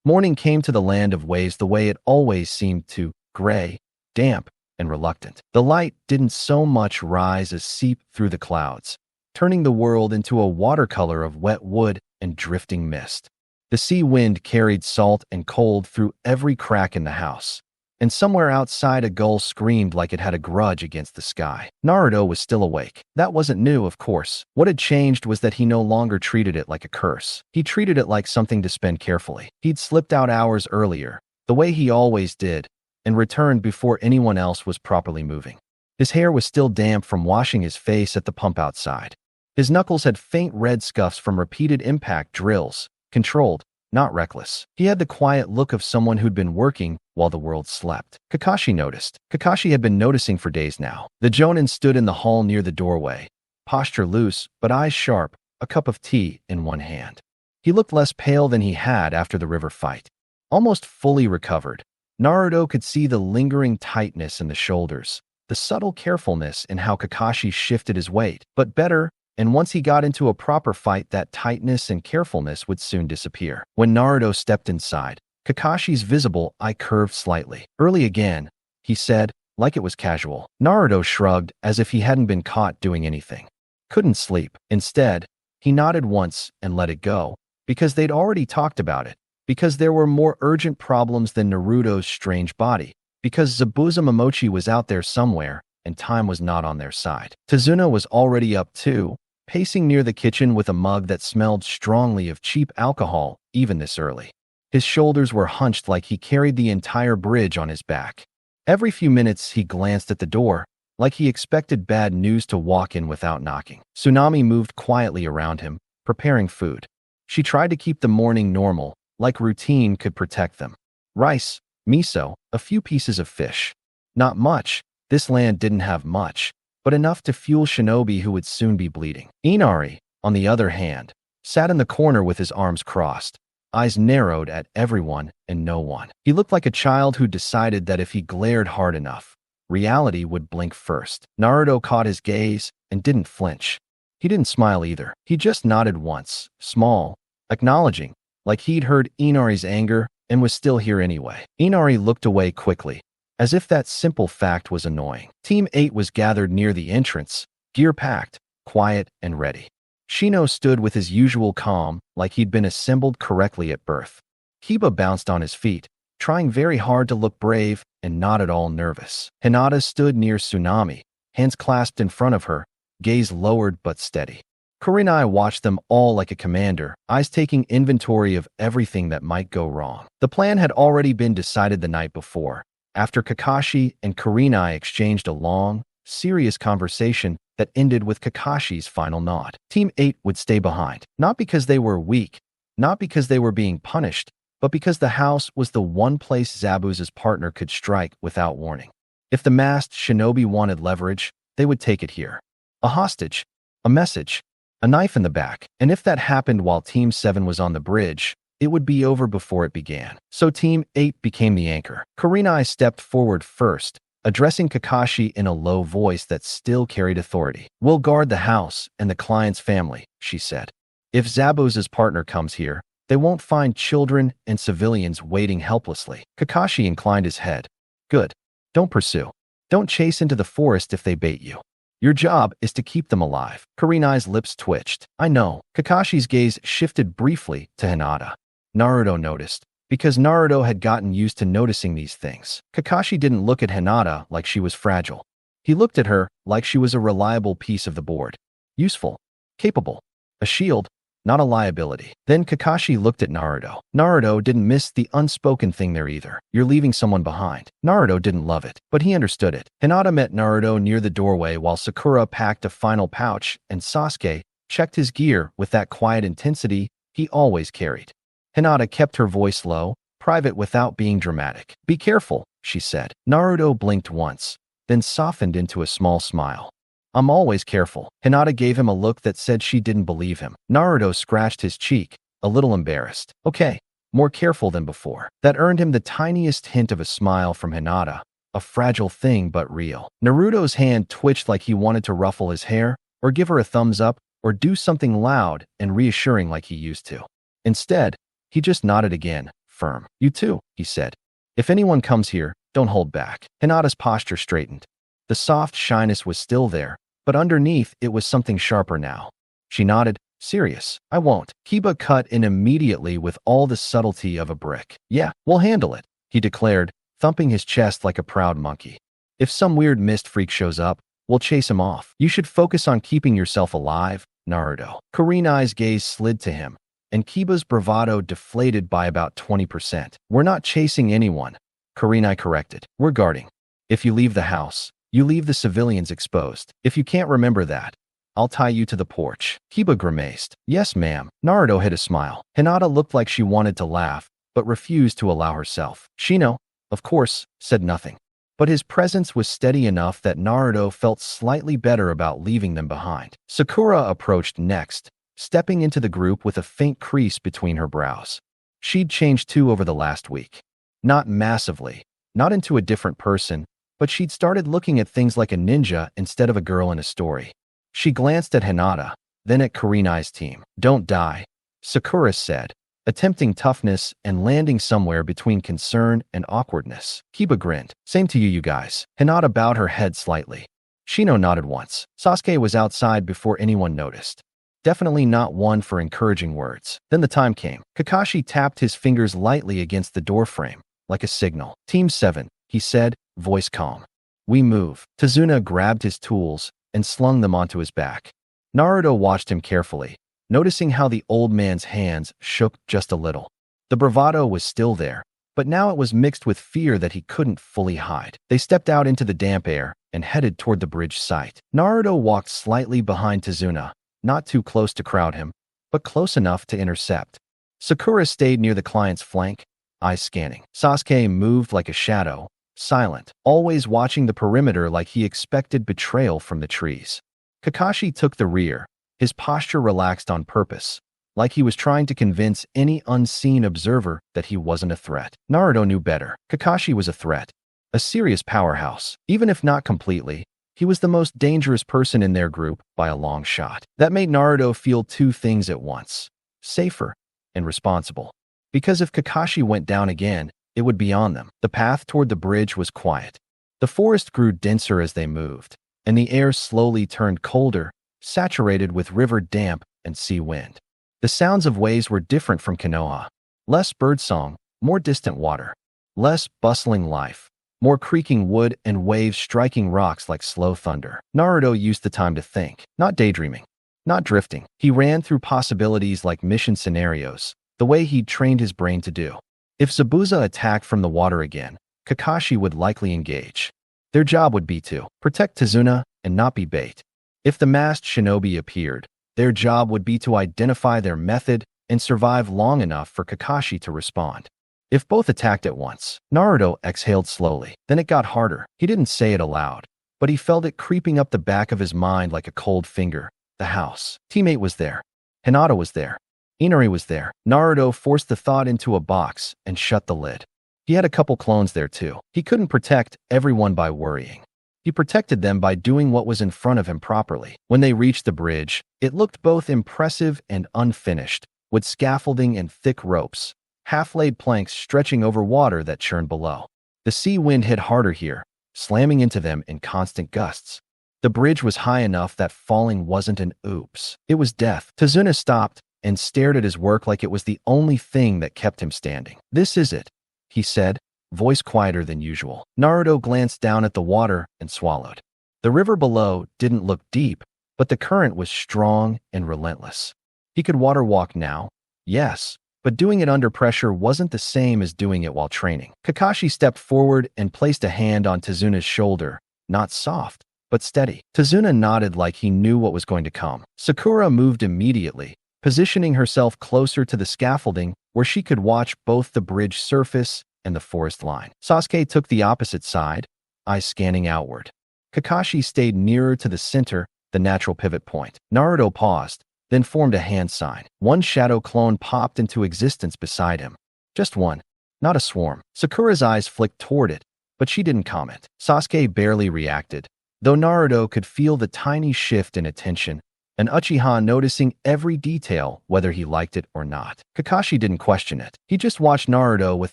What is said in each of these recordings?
Morning came to the land of waves the way it always seemed to, gray, damp, and reluctant. The light didn't so much rise as seep through the clouds, turning the world into a watercolor of wet wood and drifting mist. The sea wind carried salt and cold through every crack in the house, and somewhere outside a gull screamed like it had a grudge against the sky. Naruto was still awake. That wasn't new, of course. What had changed was that he no longer treated it like a curse. He treated it like something to spend carefully. He'd slipped out hours earlier, the way he always did, and returned before anyone else was properly moving. His hair was still damp from washing his face at the pump outside. His knuckles had faint red scuffs from repeated impact drills, controlled, not reckless. He had the quiet look of someone who'd been working while the world slept. Kakashi noticed. Kakashi had been noticing for days now. The Jonin stood in the hall near the doorway, posture loose, but eyes sharp, a cup of tea in one hand. He looked less pale than he had after the river fight. Almost fully recovered, Naruto could see the lingering tightness in the shoulders, the subtle carefulness in how Kakashi shifted his weight, but better. And once he got into a proper fight, that tightness and carefulness would soon disappear. When Naruto stepped inside, Kakashi's visible eye curved slightly. Early again, he said, like it was casual. Naruto shrugged as if he hadn't been caught doing anything. Couldn't sleep. Instead, he nodded once and let it go, because they'd already talked about it, because there were more urgent problems than Naruto's strange body, because Zabuza Momochi was out there somewhere, and time was not on their side. Tazuna was already up too, pacing near the kitchen with a mug that smelled strongly of cheap alcohol, even this early. His shoulders were hunched like he carried the entire bridge on his back. Every few minutes he glanced at the door, like he expected bad news to walk in without knocking. Tsunami moved quietly around him, preparing food. She tried to keep the morning normal, like routine could protect them. Rice, miso, a few pieces of fish. Not much. This land didn't have much, but enough to fuel shinobi who would soon be bleeding. Inari, on the other hand, sat in the corner with his arms crossed, eyes narrowed at everyone and no one. He looked like a child who decided that if he glared hard enough, reality would blink first. Naruto caught his gaze and didn't flinch. He didn't smile either. He just nodded once, small, acknowledging, like he'd heard Inari's anger and was still here anyway. Inari looked away quickly, as if that simple fact was annoying. Team 8 was gathered near the entrance, gear packed, quiet, and ready. Shino stood with his usual calm, like he'd been assembled correctly at birth. Kiba bounced on his feet, trying very hard to look brave and not at all nervous. Hinata stood near Tsunami, hands clasped in front of her, gaze lowered but steady. Kurenai watched them all like a commander, eyes taking inventory of everything that might go wrong. The plan had already been decided the night before, after Kakashi and Kurenai exchanged a long, serious conversation that ended with Kakashi's final nod. Team 8 would stay behind, not because they were weak, not because they were being punished, but because the house was the one place Zabuza's partner could strike without warning. If the masked shinobi wanted leverage, they would take it here. A hostage, a message, a knife in the back, and if that happened while Team 7 was on the bridge, it would be over before it began. So Team 8 became the anchor. Kurenai stepped forward first, addressing Kakashi in a low voice that still carried authority. "We'll guard the house and the client's family," she said. "If Zabuza's partner comes here, they won't find children and civilians waiting helplessly." Kakashi inclined his head. "Good. Don't pursue. Don't chase into the forest if they bait you. Your job is to keep them alive." Kurenai's lips twitched. "I know." Kakashi's gaze shifted briefly to Hinata. Naruto noticed, because Naruto had gotten used to noticing these things. Kakashi didn't look at Hinata like she was fragile. He looked at her like she was a reliable piece of the board. Useful, capable, a shield, not a liability. Then Kakashi looked at Naruto. Naruto didn't miss the unspoken thing there either. You're leaving someone behind. Naruto didn't love it, but he understood it. Hinata met Naruto near the doorway while Sakura packed a final pouch and Sasuke checked his gear with that quiet intensity he always carried. Hinata kept her voice low, private without being dramatic. "Be careful," she said. Naruto blinked once, then softened into a small smile. "I'm always careful." Hinata gave him a look that said she didn't believe him. Naruto scratched his cheek, a little embarrassed. "Okay, more careful than before." That earned him the tiniest hint of a smile from Hinata, a fragile thing but real. Naruto's hand twitched like he wanted to ruffle his hair, or give her a thumbs up, or do something loud and reassuring like he used to. Instead, he just nodded again, firm. You too, he said. If anyone comes here, don't hold back. Hinata's posture straightened. The soft shyness was still there, but underneath it was something sharper now. She nodded. Serious, I won't. Kiba cut in immediately with all the subtlety of a brick. Yeah, we'll handle it, he declared, thumping his chest like a proud monkey. If some weird mist freak shows up, we'll chase him off. You should focus on keeping yourself alive, Naruto. Kurenai's gaze slid to him, and Kiba's bravado deflated by about 20%. We're not chasing anyone, Kurenai corrected. We're guarding. If you leave the house, you leave the civilians exposed. If you can't remember that, I'll tie you to the porch. Kiba grimaced. Yes, ma'am. Naruto hid a smile. Hinata looked like she wanted to laugh, but refused to allow herself. Shino, of course, said nothing. But his presence was steady enough that Naruto felt slightly better about leaving them behind. Sakura approached next, stepping into the group with a faint crease between her brows. She'd changed too over the last week. Not massively, not into a different person, but she'd started looking at things like a ninja instead of a girl in a story. She glanced at Hinata, then at Kurenai's team. Don't die, Sakura said, attempting toughness and landing somewhere between concern and awkwardness. Kiba grinned. Same to you guys. Hinata bowed her head slightly. Shino nodded once. Sasuke was outside before anyone noticed. Definitely not one for encouraging words. Then the time came. Kakashi tapped his fingers lightly against the doorframe, like a signal. Team 7, he said, voice calm. We move. Tazuna grabbed his tools and slung them onto his back. Naruto watched him carefully, noticing how the old man's hands shook just a little. The bravado was still there, but now it was mixed with fear that he couldn't fully hide. They stepped out into the damp air and headed toward the bridge site. Naruto walked slightly behind Tazuna, not too close to crowd him, but close enough to intercept. Sakura stayed near the client's flank, eyes scanning. Sasuke moved like a shadow, silent, always watching the perimeter like he expected betrayal from the trees. Kakashi took the rear, his posture relaxed on purpose, like he was trying to convince any unseen observer that he wasn't a threat. Naruto knew better. Kakashi was a threat, a serious powerhouse. Even if not completely, he was the most dangerous person in their group by a long shot. That made Naruto feel two things at once: safer and responsible. Because if Kakashi went down again, it would be on them. The path toward the bridge was quiet. The forest grew denser as they moved, and the air slowly turned colder, saturated with river damp and sea wind. The sounds of waves were different from Konoha. Less birdsong, more distant water. Less bustling life, more creaking wood and waves striking rocks like slow thunder. Naruto used the time to think, not daydreaming, not drifting. He ran through possibilities like mission scenarios, the way he'd trained his brain to do. If Zabuza attacked from the water again, Kakashi would likely engage. Their job would be to protect Tazuna and not be bait. If the masked shinobi appeared, their job would be to identify their method and survive long enough for Kakashi to respond. If both attacked at once, Naruto exhaled slowly. Then it got harder. He didn't say it aloud, but he felt it creeping up the back of his mind like a cold finger. The house. Teammate was there. Hinata was there. Inari was there. Naruto forced the thought into a box and shut the lid. He had a couple clones there too. He couldn't protect everyone by worrying. He protected them by doing what was in front of him properly. When they reached the bridge, it looked both impressive and unfinished, with scaffolding and thick ropes, half-laid planks stretching over water that churned below. The sea wind hit harder here, slamming into them in constant gusts. The bridge was high enough that falling wasn't an oops. It was death. Tazuna stopped and stared at his work like it was the only thing that kept him standing. This is it, he said, voice quieter than usual. Naruto glanced down at the water and swallowed. The river below didn't look deep, but the current was strong and relentless. He could water walk now, yes, but doing it under pressure wasn't the same as doing it while training. Kakashi stepped forward and placed a hand on Tazuna's shoulder, not soft, but steady. Tazuna nodded like he knew what was going to come. Sakura moved immediately, positioning herself closer to the scaffolding where she could watch both the bridge surface and the forest line. Sasuke took the opposite side, eyes scanning outward. Kakashi stayed nearer to the center, the natural pivot point. Naruto paused, then formed a hand sign. One shadow clone popped into existence beside him. Just one, not a swarm. Sakura's eyes flicked toward it, but she didn't comment. Sasuke barely reacted, though Naruto could feel the tiny shift in attention and Uchiha noticing every detail, whether he liked it or not. Kakashi didn't question it. He just watched Naruto with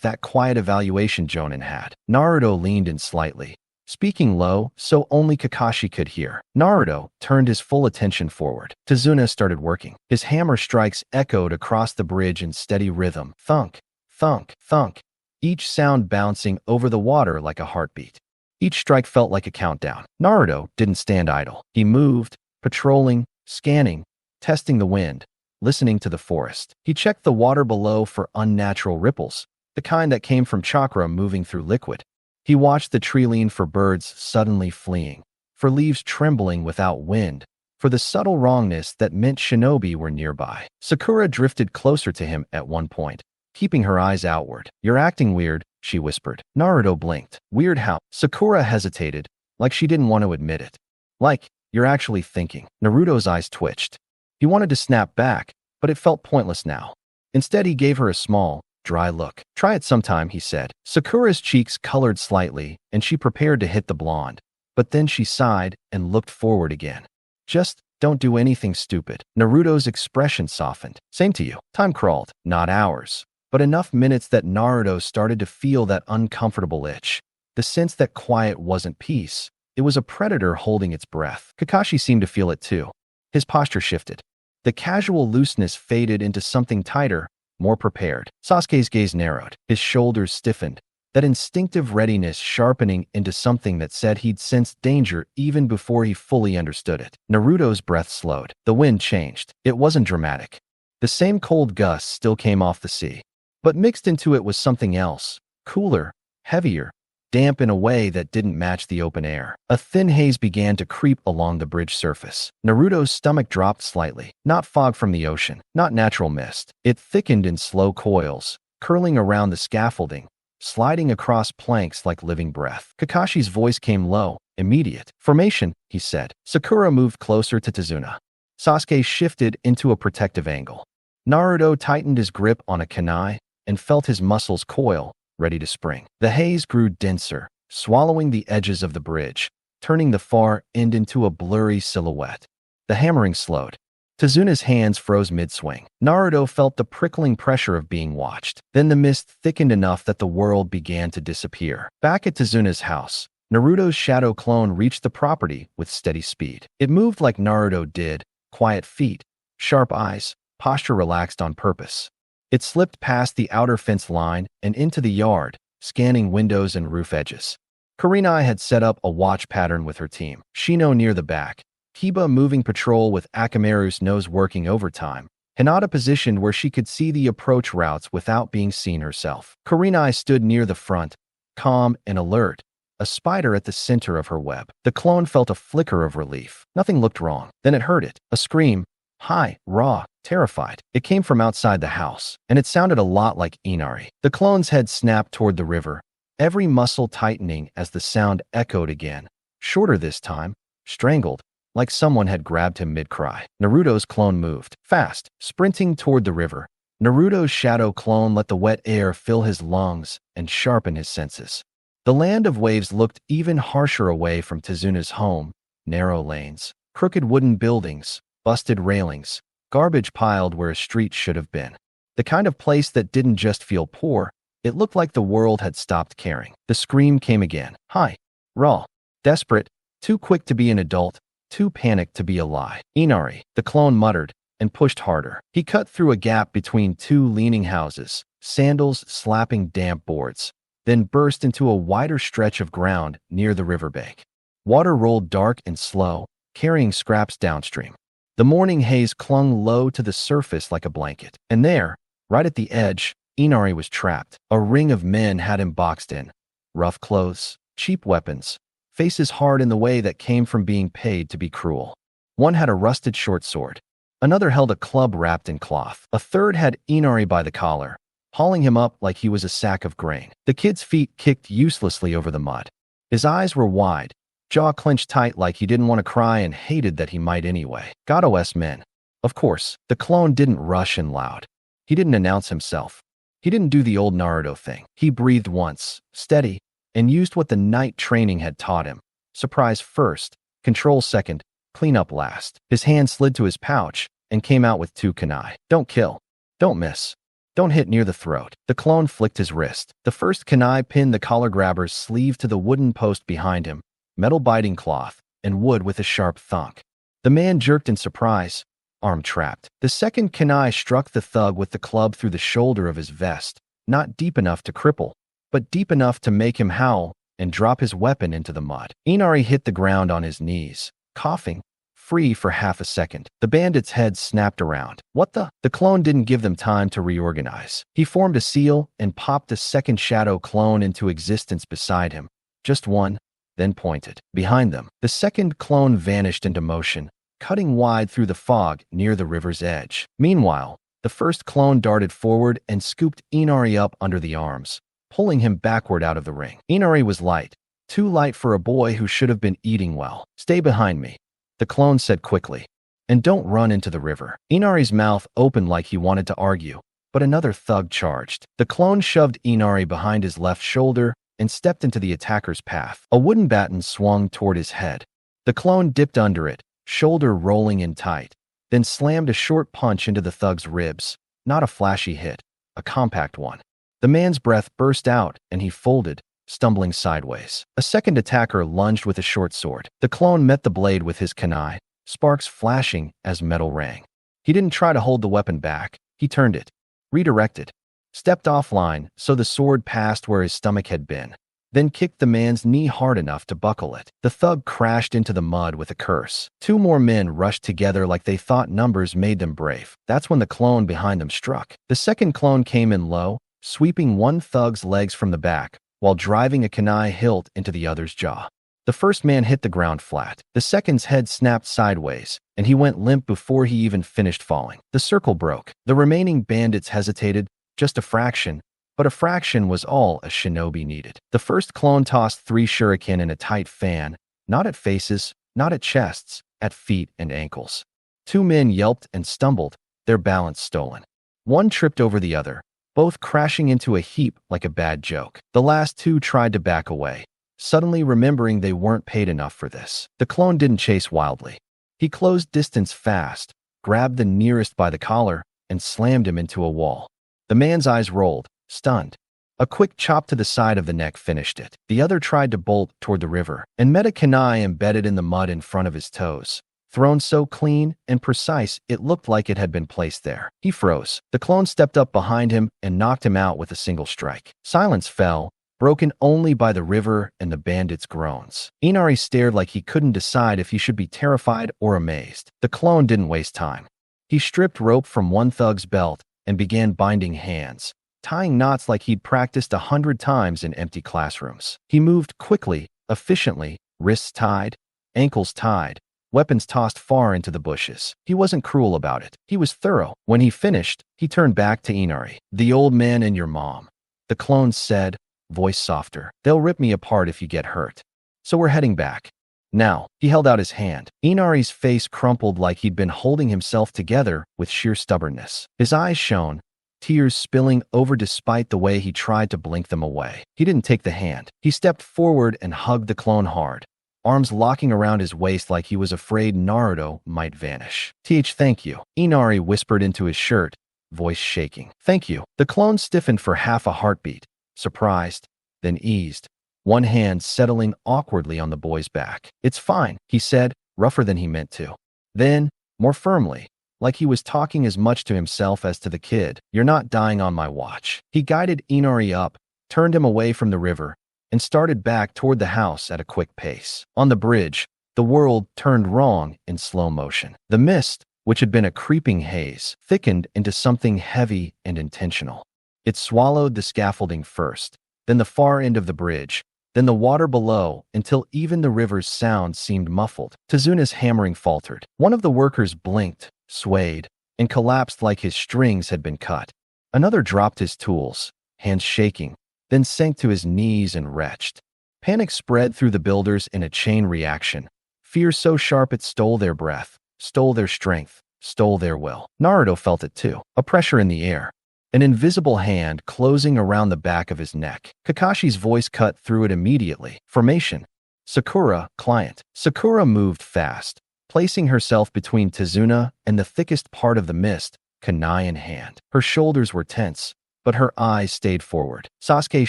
that quiet evaluation Jonin had. Naruto leaned in slightly, speaking low so only Kakashi could hear. Naruto turned his full attention forward. Tazuna started working. His hammer strikes echoed across the bridge in steady rhythm. Thunk, thunk, thunk, each sound bouncing over the water like a heartbeat. Each strike felt like a countdown. Naruto didn't stand idle. He moved, patrolling, scanning, testing the wind, listening to the forest. He checked the water below for unnatural ripples, the kind that came from chakra moving through liquid. He watched the tree lean for birds suddenly fleeing, for leaves trembling without wind, for the subtle wrongness that meant shinobi were nearby. Sakura drifted closer to him at one point, keeping her eyes outward. "You're acting weird," she whispered. Naruto blinked. "Weird how?" Sakura hesitated, like she didn't want to admit it. "Like, you're actually thinking." Naruto's eyes twitched. He wanted to snap back, but it felt pointless now. Instead, he gave her a small, dry look. "Try it sometime," he said. Sakura's cheeks colored slightly, and she prepared to hit the blonde. But then she sighed and looked forward again. "Just don't do anything stupid." Naruto's expression softened. "Same to you." Time crawled. Not hours, but enough minutes that Naruto started to feel that uncomfortable itch. The sense that quiet wasn't peace. It was a predator holding its breath. Kakashi seemed to feel it too. His posture shifted. The casual looseness faded into something tighter, more prepared. Sasuke's gaze narrowed. His shoulders stiffened, that instinctive readiness sharpening into something that said he'd sensed danger even before he fully understood it. Naruto's breath slowed. The wind changed. It wasn't dramatic. The same cold gusts still came off the sea, but mixed into it was something else, cooler, heavier, damp in a way that didn't match the open air. A thin haze began to creep along the bridge surface. Naruto's stomach dropped slightly. Not fog from the ocean, not natural mist. It thickened in slow coils, curling around the scaffolding, sliding across planks like living breath. Kakashi's voice came low, immediate. "Formation," he said. Sakura moved closer to Tazuna. Sasuke shifted into a protective angle. Naruto tightened his grip on a kunai and felt his muscles coil, ready to spring. The haze grew denser, swallowing the edges of the bridge, turning the far end into a blurry silhouette. The hammering slowed. Tazuna's hands froze mid-swing. Naruto felt the prickling pressure of being watched. Then the mist thickened enough that the world began to disappear. Back at Tazuna's house, Naruto's shadow clone reached the property with steady speed. It moved like Naruto did, quiet feet, sharp eyes, posture relaxed on purpose. It slipped past the outer fence line and into the yard, scanning windows and roof edges. Kurenai had set up a watch pattern with her team. Shino near the back, Kiba moving patrol with Akamaru's nose working overtime, Hinata positioned where she could see the approach routes without being seen herself. Kurenai stood near the front, calm and alert, a spider at the center of her web. The clone felt a flicker of relief. Nothing looked wrong. Then it heard it. A scream. High, raw, terrified. It came from outside the house, and it sounded a lot like Inari. The clone's head snapped toward the river, every muscle tightening as the sound echoed again. Shorter this time, strangled, like someone had grabbed him mid-cry. Naruto's clone moved, fast, sprinting toward the river. Naruto's shadow clone let the wet air fill his lungs and sharpen his senses. The land of waves looked even harsher away from Tazuna's home. Narrow lanes, crooked wooden buildings, busted railings, garbage piled where a street should have been. The kind of place that didn't just feel poor, it looked like the world had stopped caring. The scream came again. High, raw, desperate, too quick to be an adult, too panicked to be a lie. Inari, the clone muttered, and pushed harder. He cut through a gap between two leaning houses, sandals slapping damp boards, then burst into a wider stretch of ground near the riverbank. Water rolled dark and slow, carrying scraps downstream. The morning haze clung low to the surface like a blanket. And there, right at the edge, Inari was trapped. A ring of men had him boxed in. Rough clothes, cheap weapons, faces hard in the way that came from being paid to be cruel. One had a rusted short sword. Another held a club wrapped in cloth. A third had Inari by the collar, hauling him up like he was a sack of grain. The kid's feet kicked uselessly over the mud. His eyes were wide, jaw clenched tight like he didn't want to cry and hated that he might anyway. Gato-S men. Of course, the clone didn't rush in loud. He didn't announce himself. He didn't do the old Naruto thing. He breathed once, steady, and used what the night training had taught him. Surprise first, control second, Clean up last. His hand slid to his pouch and came out with 2 kunai. Don't kill. Don't miss. Don't hit near the throat. The clone flicked his wrist. The first kunai pinned the collar grabber's sleeve to the wooden post behind him, metal biting cloth, and wood with a sharp thunk. The man jerked in surprise, arm trapped. The second kunai struck the thug with the club through the shoulder of his vest, not deep enough to cripple, but deep enough to make him howl and drop his weapon into the mud. Inari hit the ground on his knees, coughing, free for half a second. The bandit's head snapped around. What the? The clone didn't give them time to reorganize. He formed a seal and popped a second shadow clone into existence beside him. Just one, then pointed. Behind them, the second clone vanished into motion, cutting wide through the fog near the river's edge. Meanwhile, the first clone darted forward and scooped Inari up under the arms, pulling him backward out of the ring. Inari was light, too light for a boy who should have been eating well. Stay behind me, the clone said quickly, and don't run into the river. Inari's mouth opened like he wanted to argue, but another thug charged. The clone shoved Inari behind his left shoulder and stepped into the attacker's path. A wooden baton swung toward his head. The clone dipped under it, shoulder rolling in tight, then slammed a short punch into the thug's ribs. Not a flashy hit, a compact one. The man's breath burst out and he folded, stumbling sideways. A second attacker lunged with a short sword. The clone met the blade with his kunai, sparks flashing as metal rang. He didn't try to hold the weapon back. He turned it, redirected, stepped offline so the sword passed where his stomach had been, then kicked the man's knee hard enough to buckle it. The thug crashed into the mud with a curse. 2 more men rushed together like they thought numbers made them brave. That's when the clone behind them struck. The second clone came in low, sweeping one thug's legs from the back, while driving a kunai hilt into the other's jaw. The first man hit the ground flat. The second's head snapped sideways, and he went limp before he even finished falling. The circle broke. The remaining bandits hesitated, just a fraction, but a fraction was all a shinobi needed. The first clone tossed 3 shuriken in a tight fan, not at faces, not at chests, at feet and ankles. 2 men yelped and stumbled, their balance stolen. One tripped over the other, both crashing into a heap like a bad joke. The last 2 tried to back away, suddenly remembering they weren't paid enough for this. The clone didn't chase wildly. He closed distance fast, grabbed the nearest by the collar, and slammed him into a wall. The man's eyes rolled, stunned. A quick chop to the side of the neck finished it. The other tried to bolt toward the river, and met a kunai embedded in the mud in front of his toes, thrown so clean and precise it looked like it had been placed there. He froze. The clone stepped up behind him and knocked him out with a single strike. Silence fell, broken only by the river and the bandits' groans. Inari stared like he couldn't decide if he should be terrified or amazed. The clone didn't waste time. He stripped rope from one thug's belt and began binding hands, tying knots like he'd practiced 100 times in empty classrooms. He moved quickly, efficiently, wrists tied, ankles tied, weapons tossed far into the bushes. He wasn't cruel about it. He was thorough. When he finished, he turned back to Inari. "The old man and your mom," the clone said, voice softer. "They'll rip me apart if you get hurt. So we're heading back. Now." He held out his hand. Inari's face crumpled like he'd been holding himself together with sheer stubbornness. His eyes shone, tears spilling over despite the way he tried to blink them away. He didn't take the hand. He stepped forward and hugged the clone hard, arms locking around his waist like he was afraid Naruto might vanish. Thank you," Inari whispered into his shirt, voice shaking. "Thank you." The clone stiffened for half a heartbeat, surprised, then eased, one hand settling awkwardly on the boy's back. "It's fine," he said, rougher than he meant to. Then, more firmly, like he was talking as much to himself as to the kid, "You're not dying on my watch." He guided Inari up, turned him away from the river, and started back toward the house at a quick pace. On the bridge, the world turned wrong in slow motion. The mist, which had been a creeping haze, thickened into something heavy and intentional. It swallowed the scaffolding first, then the far end of the bridge, then the water below, until even the river's sound seemed muffled. Tezuna's hammering faltered. One of the workers blinked, swayed, and collapsed like his strings had been cut. Another dropped his tools, hands shaking, then sank to his knees and retched. Panic spread through the builders in a chain reaction. Fear so sharp it stole their breath, stole their strength, stole their will. Naruto felt it too, a pressure in the air, an invisible hand closing around the back of his neck. Kakashi's voice cut through it immediately. "Formation. Sakura, client." Sakura moved fast, placing herself between Tazuna and the thickest part of the mist, kunai in hand. Her shoulders were tense, but her eyes stayed forward. Sasuke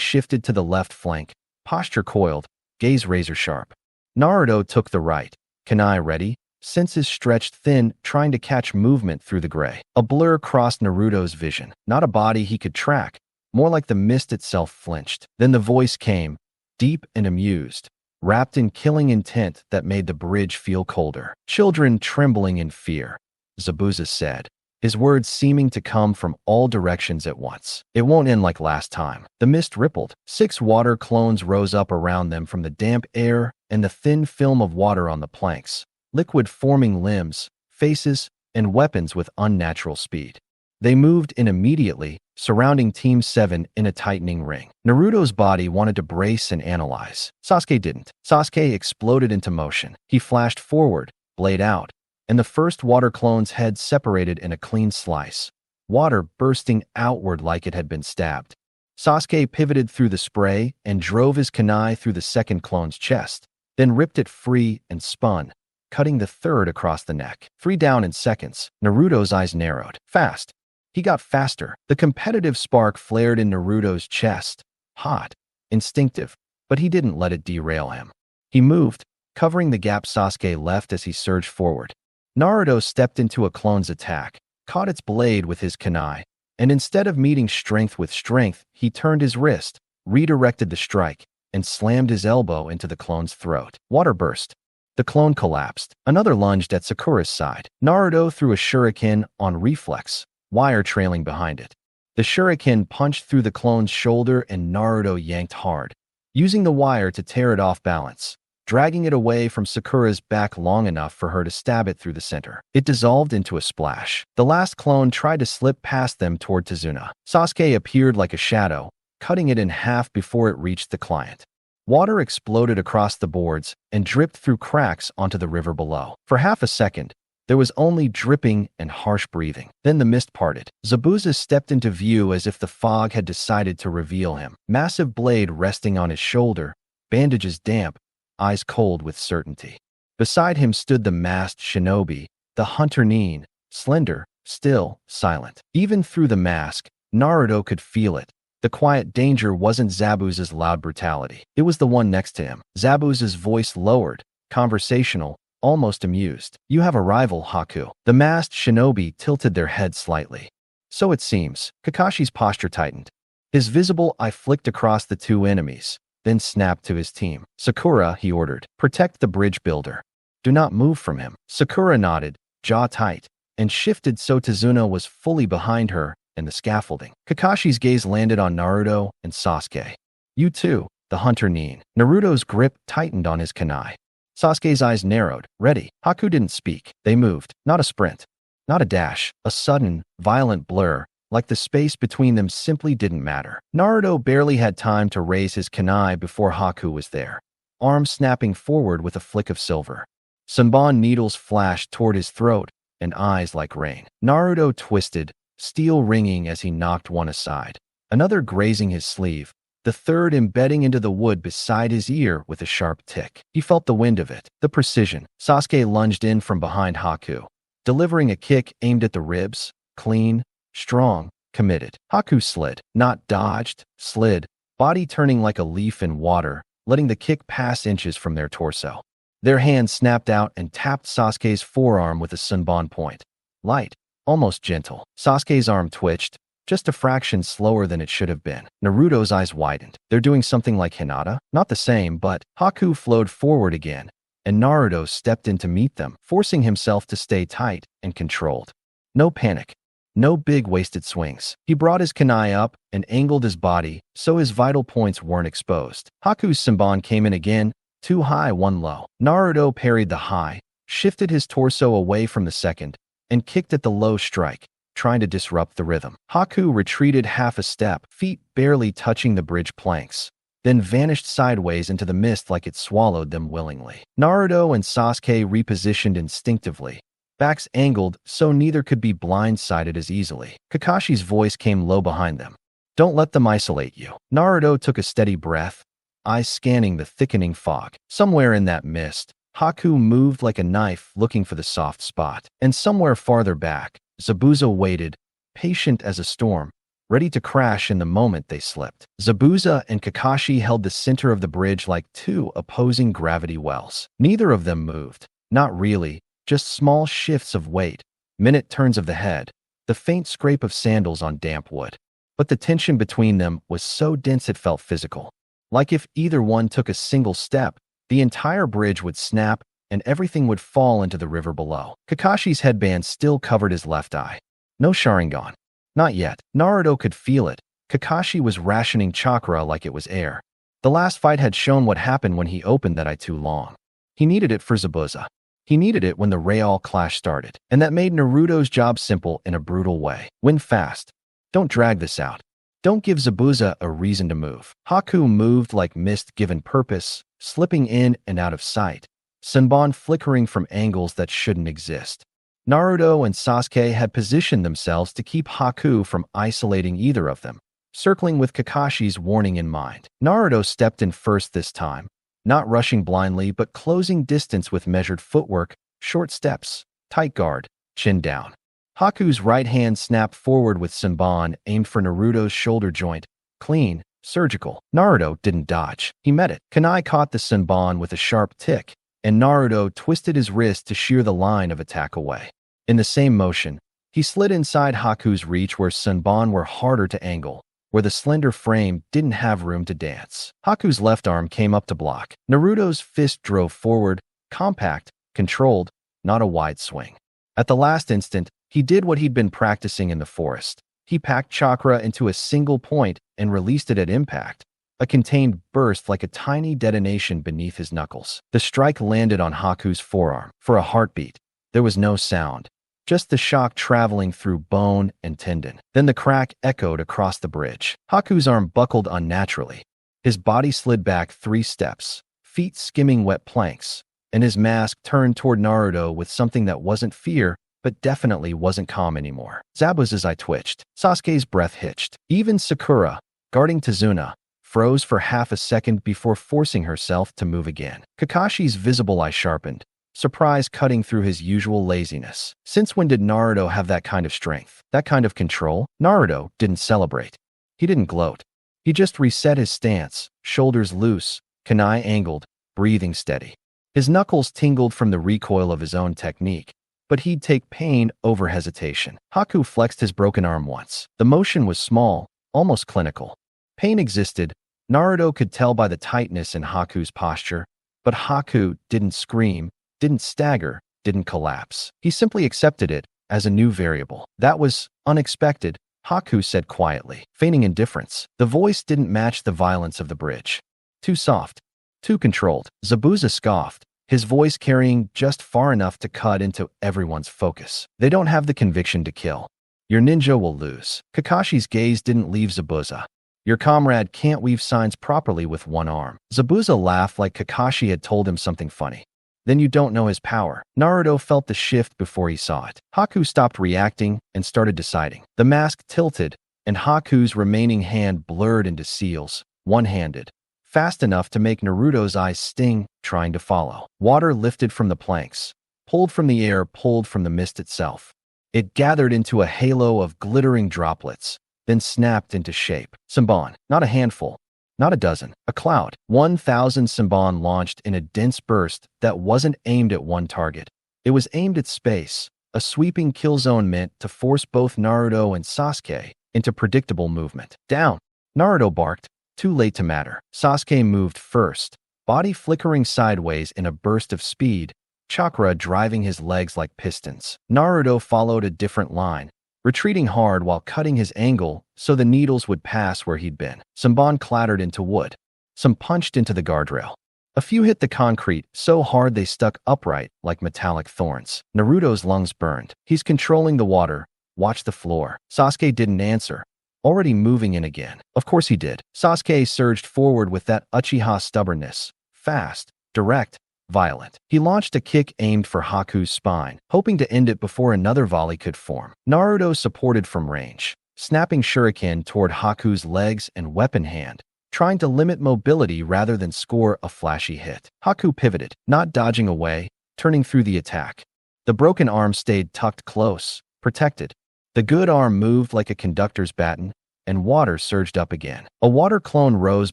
shifted to the left flank, posture coiled, gaze razor-sharp. Naruto took the right, kunai ready, senses stretched thin, trying to catch movement through the gray. A blur crossed Naruto's vision, not a body he could track, more like the mist itself flinched. Then the voice came, deep and amused, wrapped in killing intent that made the bridge feel colder. "Children trembling in fear," Zabuza said, his words seeming to come from all directions at once. "It won't end like last time." The mist rippled. 6 water clones rose up around them from the damp air and the thin film of water on the planks, liquid forming limbs, faces, and weapons with unnatural speed. They moved in immediately, surrounding Team 7 in a tightening ring. Naruto's body wanted to brace and analyze. Sasuke didn't. Sasuke exploded into motion. He flashed forward, blade out, and the first water clone's head separated in a clean slice, water bursting outward like it had been stabbed. Sasuke pivoted through the spray and drove his kunai through the second clone's chest, then ripped it free and spun, cutting the third across the neck. 3 down in seconds. Naruto's eyes narrowed. Fast. He got faster. The competitive spark flared in Naruto's chest. Hot, instinctive, but he didn't let it derail him. He moved, covering the gap Sasuke left as he surged forward. Naruto stepped into a clone's attack, caught its blade with his kunai, and instead of meeting strength with strength, he turned his wrist, redirected the strike, and slammed his elbow into the clone's throat. Water burst. The clone collapsed. Another lunged at Sakura's side. Naruto threw a shuriken on reflex, wire trailing behind it. The shuriken punched through the clone's shoulder and Naruto yanked hard, using the wire to tear it off balance, dragging it away from Sakura's back long enough for her to stab it through the center. It dissolved into a splash. The last clone tried to slip past them toward Tazuna. Sasuke appeared like a shadow, cutting it in half before it reached the client. Water exploded across the boards and dripped through cracks onto the river below. For half a second, there was only dripping and harsh breathing. Then the mist parted. Zabuza stepped into view as if the fog had decided to reveal him. Massive blade resting on his shoulder, bandages damp, eyes cold with certainty. Beside him stood the masked shinobi, the hunter Nin, slender, still, silent. Even through the mask, Naruto could feel it. The quiet danger wasn't Zabuza's loud brutality. It was the one next to him. Zabuza's voice lowered, conversational, almost amused. "You have a rival, Haku." The masked shinobi tilted their head slightly. "So it seems." Kakashi's posture tightened. His visible eye flicked across the 2 enemies, then snapped to his team. "Sakura," he ordered, "protect the bridge builder. Do not move from him." Sakura nodded, jaw tight, and shifted so Tazuna was fully behind her and the scaffolding. Kakashi's gaze landed on Naruto and Sasuke. "You too," the hunter Nin. Naruto's grip tightened on his kunai. Sasuke's eyes narrowed. "Ready." Haku didn't speak. They moved. Not a sprint. Not a dash. A sudden, violent blur, like the space between them simply didn't matter. Naruto barely had time to raise his kunai before Haku was there, arm snapping forward with a flick of silver. Senbon needles flashed toward his throat and eyes like rain. Naruto twisted, steel ringing as he knocked one aside, another grazing his sleeve, the third embedding into the wood beside his ear with a sharp tick. He felt the wind of it, the precision. Sasuke lunged in from behind Haku, delivering a kick aimed at the ribs, clean, strong, committed. Haku slid, not dodged, slid, body turning like a leaf in water, letting the kick pass inches from their torso. Their hand snapped out and tapped Sasuke's forearm with a Senbon point. Light, almost gentle. Sasuke's arm twitched, just a fraction slower than it should have been. Naruto's eyes widened. They're doing something like Hinata? Not the same, but Haku flowed forward again, and Naruto stepped in to meet them, forcing himself to stay tight and controlled. No panic. No big wasted swings. He brought his kunai up and angled his body so his vital points weren't exposed. Haku's Senbon came in again, 2 high, 1 low. Naruto parried the high, shifted his torso away from the second, and kicked at the low strike, trying to disrupt the rhythm. Haku retreated half a step, feet barely touching the bridge planks, then vanished sideways into the mist like it swallowed them willingly. Naruto and Sasuke repositioned instinctively, backs angled so neither could be blindsided as easily. Kakashi's voice came low behind them. "Don't let them isolate you." Naruto took a steady breath, eyes scanning the thickening fog. Somewhere in that mist, Haku moved like a knife looking for the soft spot. And somewhere farther back, Zabuza waited, patient as a storm, ready to crash in the moment they slipped. Zabuza and Kakashi held the center of the bridge like two opposing gravity wells. Neither of them moved. Not really, just small shifts of weight, minute turns of the head, the faint scrape of sandals on damp wood. But the tension between them was so dense it felt physical. Like if either one took a single step, the entire bridge would snap and everything would fall into the river below. Kakashi's headband still covered his left eye. No Sharingan. Not yet. Naruto could feel it. Kakashi was rationing chakra like it was air. The last fight had shown what happened when he opened that eye too long. He needed it for Zabuza. He needed it when the Real clash started. And that made Naruto's job simple in a brutal way. Win fast. Don't drag this out. Don't give Zabuza a reason to move. Haku moved like mist given purpose, slipping in and out of sight, Senbon flickering from angles that shouldn't exist. Naruto and Sasuke had positioned themselves to keep Haku from isolating either of them, circling with Kakashi's warning in mind. Naruto stepped in first this time, not rushing blindly but closing distance with measured footwork, short steps, tight guard, chin down. Haku's right hand snapped forward with Senbon aimed for Naruto's shoulder joint, clean, surgical. Naruto didn't dodge. He met it. Kunai caught the Senbon with a sharp tick, and Naruto twisted his wrist to shear the line of attack away. In the same motion, he slid inside Haku's reach where Senbon were harder to angle, where the slender frame didn't have room to dance. Haku's left arm came up to block. Naruto's fist drove forward, compact, controlled, not a wide swing. At the last instant, he did what he'd been practicing in the forest. He packed chakra into a single point and released it at impact, a contained burst like a tiny detonation beneath his knuckles. The strike landed on Haku's forearm. For a heartbeat, there was no sound, just the shock traveling through bone and tendon. Then the crack echoed across the bridge. Haku's arm buckled unnaturally. His body slid back 3 steps, feet skimming wet planks, and his mask turned toward Naruto with something that wasn't fear, but definitely wasn't calm anymore. Zabuza's eye twitched. Sasuke's breath hitched. Even Sakura, guarding Tazuna, froze for half a second before forcing herself to move again. Kakashi's visible eye sharpened, surprise cutting through his usual laziness. Since when did Naruto have that kind of strength? That kind of control? Naruto didn't celebrate. He didn't gloat. He just reset his stance, shoulders loose, kunai angled, breathing steady. His knuckles tingled from the recoil of his own technique, but he'd take pain over hesitation. Haku flexed his broken arm once. The motion was small, almost clinical. Pain existed. Naruto could tell by the tightness in Haku's posture, but Haku didn't scream, didn't stagger, didn't collapse. He simply accepted it as a new variable. That was unexpected, Haku said quietly, feigning indifference. The voice didn't match the violence of the bridge. Too soft, too controlled. Zabuza scoffed, his voice carrying just far enough to cut into everyone's focus. They don't have the conviction to kill. Your ninja will lose. Kakashi's gaze didn't leave Zabuza. Your comrade can't weave signs properly with one arm. Zabuza laughed like Kakashi had told him something funny. Then you don't know his power. Naruto felt the shift before he saw it. Haku stopped reacting and started deciding. The mask tilted, and Haku's remaining hand blurred into seals, one-handed, fast enough to make Naruto's eyes sting, trying to follow. Water lifted from the planks, pulled from the air, pulled from the mist itself. It gathered into a halo of glittering droplets, then snapped into shape. Senbon, not a handful, not a dozen, a cloud. 1,000 Senbon launched in a dense burst that wasn't aimed at one target. It was aimed at space, a sweeping kill zone meant to force both Naruto and Sasuke into predictable movement. Down! Naruto barked, too late to matter. Sasuke moved first, body flickering sideways in a burst of speed, chakra driving his legs like pistons. Naruto followed a different line, retreating hard while cutting his angle so the needles would pass where he'd been. Senbon clattered into wood. Some punched into the guardrail. A few hit the concrete so hard they stuck upright like metallic thorns. Naruto's lungs burned. He's controlling the water. Watch the floor. Sasuke didn't answer, already moving in again. Of course he did. Sasuke surged forward with that Uchiha stubbornness. Fast, direct, violent. He launched a kick aimed for Haku's spine, hoping to end it before another volley could form. Naruto supported from range, snapping shuriken toward Haku's legs and weapon hand, trying to limit mobility rather than score a flashy hit. Haku pivoted, not dodging away, turning through the attack. The broken arm stayed tucked close, protected. The good arm moved like a conductor's baton, and water surged up again. A water clone rose